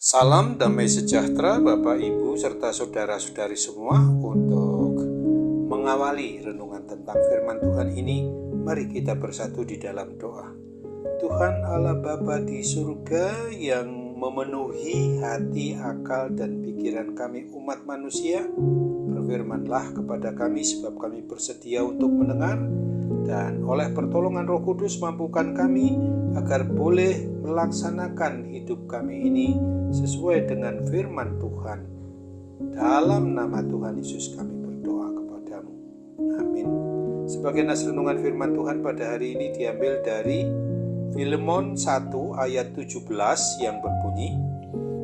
Salam damai sejahtera Bapak Ibu serta saudara-saudari semua. Untuk mengawali renungan tentang firman Tuhan ini, mari kita bersatu di dalam doa. Tuhan Allah Bapa di surga yang memenuhi hati, akal, dan pikiran kami umat manusia, berfirmanlah kepada kami sebab kami bersedia untuk mendengar, dan oleh pertolongan Roh Kudus mampukan kami agar boleh melaksanakan hidup kami ini sesuai dengan firman Tuhan. Dalam nama Tuhan Yesus kami berdoa kepadamu. Amin. Sebagai nas renungan firman Tuhan pada hari ini diambil dari Filemon 1 ayat 17 yang berbunyi,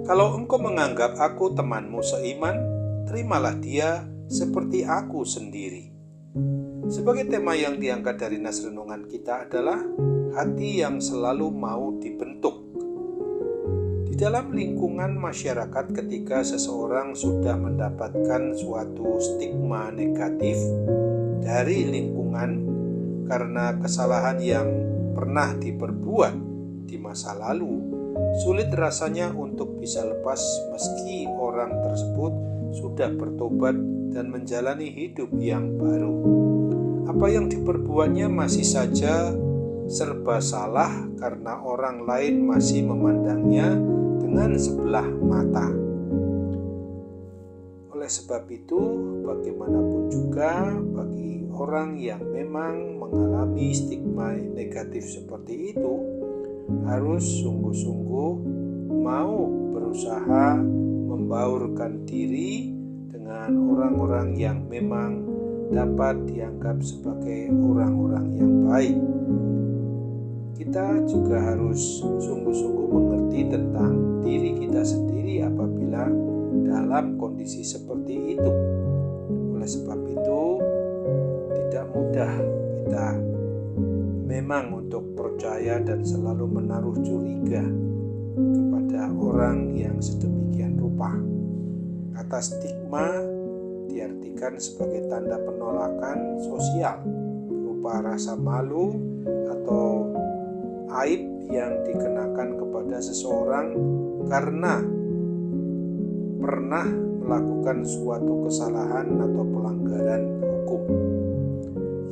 "Kalau engkau menganggap aku temanmu seiman, terimalah dia seperti aku sendiri." Sebagai tema yang diangkat dari nas renungan kita adalah hati yang selalu mau dibentuk. Di dalam lingkungan masyarakat, ketika seseorang sudah mendapatkan suatu stigma negatif dari lingkungan karena kesalahan yang pernah diperbuat di masa lalu, sulit rasanya untuk bisa lepas meski orang tersebut sudah bertobat dan menjalani hidup yang baru. Apa yang diperbuatnya masih saja serba salah karena orang lain masih memandangnya dengan sebelah mata. Oleh sebab itu, bagaimanapun juga bagi orang yang memang mengalami stigma negatif seperti itu, harus sungguh-sungguh mau berusaha membaurkan diri dengan orang-orang yang memang dapat dianggap sebagai orang-orang yang baik. Kita juga harus sungguh-sungguh mengerti tentang diri kita sendiri apabila dalam kondisi seperti itu. Oleh sebab itu, tidak mudah kita memang untuk percaya dan selalu menaruh curiga kepada orang yang sedemikian rupa. Kata stigma diartikan sebagai tanda penolakan sosial berupa rasa malu atau aib yang dikenakan kepada seseorang karena pernah melakukan suatu kesalahan atau pelanggaran hukum.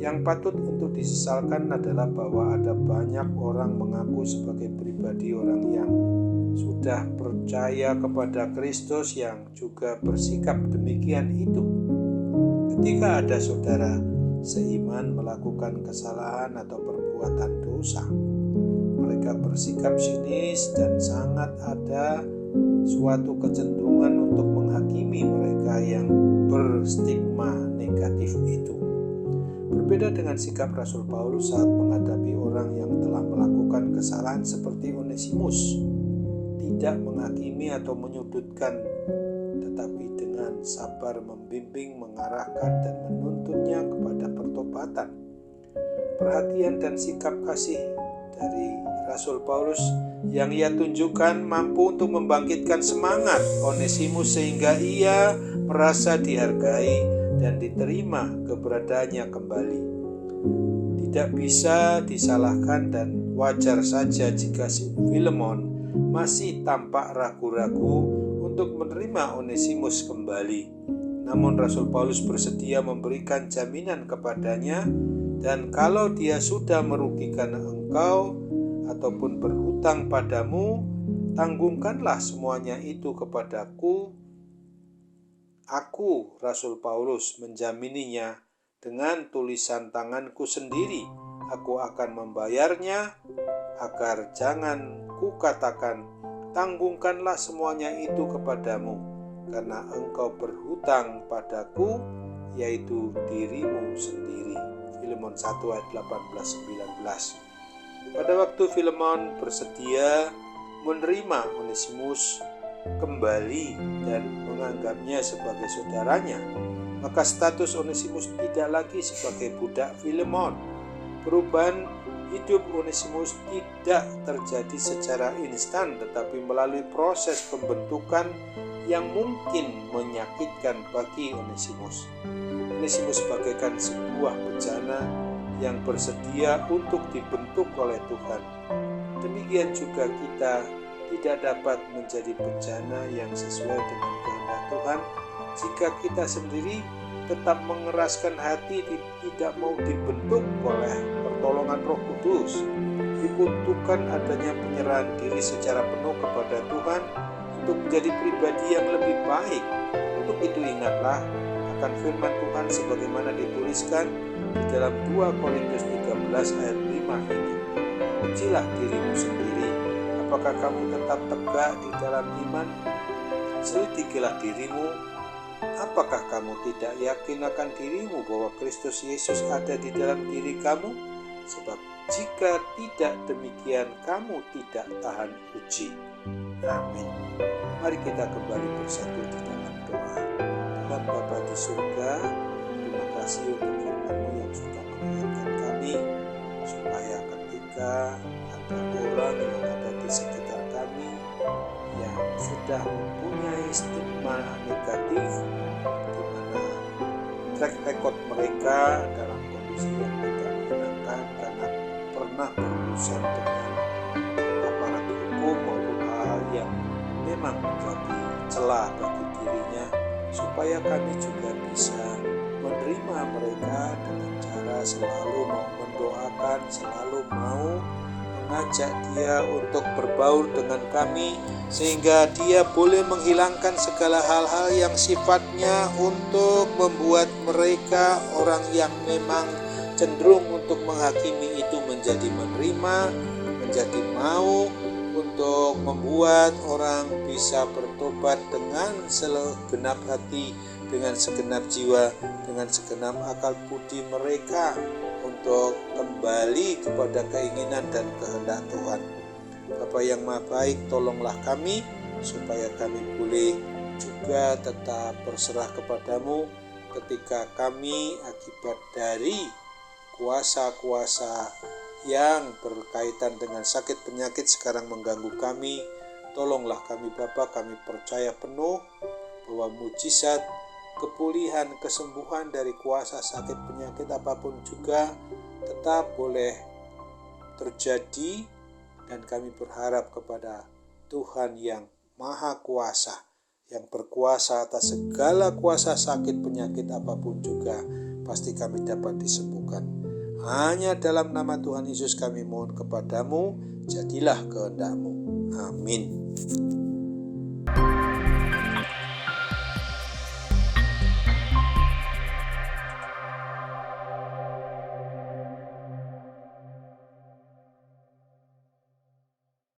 Yang patut untuk disesalkan adalah bahwa ada banyak orang mengaku sebagai pribadi orang yang sudah percaya kepada Kristus yang juga bersikap demikian itu. Ketika ada saudara seiman melakukan kesalahan atau perbuatan dosa, mereka bersikap sinis dan sangat ada suatu kecenderungan untuk menghakimi mereka yang berstigma negatif itu. Berbeda dengan sikap Rasul Paulus saat menghadapi orang yang telah melakukan kesalahan seperti Onesimus, tidak menghakimi atau menyudutkan, tetapi dengan sabar membimbing, mengarahkan, dan menuntunnya kepada pertobatan. Perhatian dan sikap kasih dari Rasul Paulus yang ia tunjukkan mampu untuk membangkitkan semangat Onesimus sehingga ia merasa dihargai dan diterima keberadaannya kembali. Tidak bisa disalahkan dan wajar saja jika Filemon masih tampak ragu-ragu untuk menerima Onesimus kembali. Namun Rasul Paulus bersedia memberikan jaminan kepadanya, dan kalau dia sudah merugikan engkau ataupun berhutang padamu, tanggungkanlah semuanya itu kepadaku. Aku, Rasul Paulus, menjamininya dengan tulisan tanganku sendiri. Aku akan membayarnya, agar jangan kukatakan, tanggungkanlah semuanya itu kepadamu, karena engkau berhutang padaku, yaitu dirimu sendiri. Filemon 1 ayat 18-19. Pada waktu Filemon bersedia menerima Onesimus kembali dan menganggapnya sebagai saudaranya, maka status Onesimus tidak lagi sebagai budak Filemon. Perubahan hidup Onesimus tidak terjadi secara instan, tetapi melalui proses pembentukan yang mungkin menyakitkan bagi Onesimus. Onesimus bagaikan sebuah bejana yang bersedia untuk dibentuk oleh Tuhan. Demikian juga kita tidak dapat menjadi bencana yang sesuai dengan kehendak Tuhan jika kita sendiri tetap mengeraskan hati, tidak mau dibentuk oleh pertolongan Roh Kudus. Dibutuhkan adanya penyerahan diri secara penuh kepada Tuhan untuk menjadi pribadi yang lebih baik. Untuk itu ingatlah akan firman Tuhan sebagaimana dituliskan di dalam 2 Korintus 13 ayat 5 ini. Ujilah dirimu sendiri, apakah kamu tetap tegak di dalam iman? Selidikilah dirimu, apakah kamu tidak yakin akan dirimu bahwa Kristus Yesus ada di dalam diri kamu? Sebab jika tidak demikian, kamu tidak tahan uji. Amin. Mari kita kembali bersatu di dalam doa. Tuhan Bapa di surga, terima kasih untuk firman-Mu yang sudah mengingatkan kami, supaya ketika ada orang yang ada di sekitar kami yang sudah mempunyai stigma negatif, di mana track record mereka dalam kondisi yang tidak menyenangkan karena pernah berurusan dengan aparat hukum maupun hal yang memang menjadi celah bagi dirinya, supaya kami juga bisa menerima mereka dengan cara selalu mau mendoakan, selalu mau mengajak dia untuk berbaur dengan kami, sehingga dia boleh menghilangkan segala hal-hal yang sifatnya untuk membuat mereka orang yang memang cenderung untuk menghakimi itu menjadi menerima, menjadi mau untuk membuat orang bisa bertobat dengan segenap hati, dengan segenap jiwa, dengan segenap akal budi mereka untuk kembali kepada keinginan dan kehendak Tuhan. Bapa yang Maha Baik, tolonglah kami supaya kami boleh juga tetap berserah kepadamu ketika kami akibat dari kuasa-kuasa yang berkaitan dengan sakit penyakit sekarang mengganggu kami. Tolonglah kami Bapa, kami percaya penuh bahwa mujizat kepulihan, kesembuhan dari kuasa sakit penyakit apapun juga tetap boleh terjadi, dan kami berharap kepada Tuhan yang Maha Kuasa, yang berkuasa atas segala kuasa sakit penyakit apapun juga, pasti kami dapat disembuhkan. Hanya dalam nama Tuhan Yesus kami mohon kepadamu, jadilah kehendak-Mu. Amin.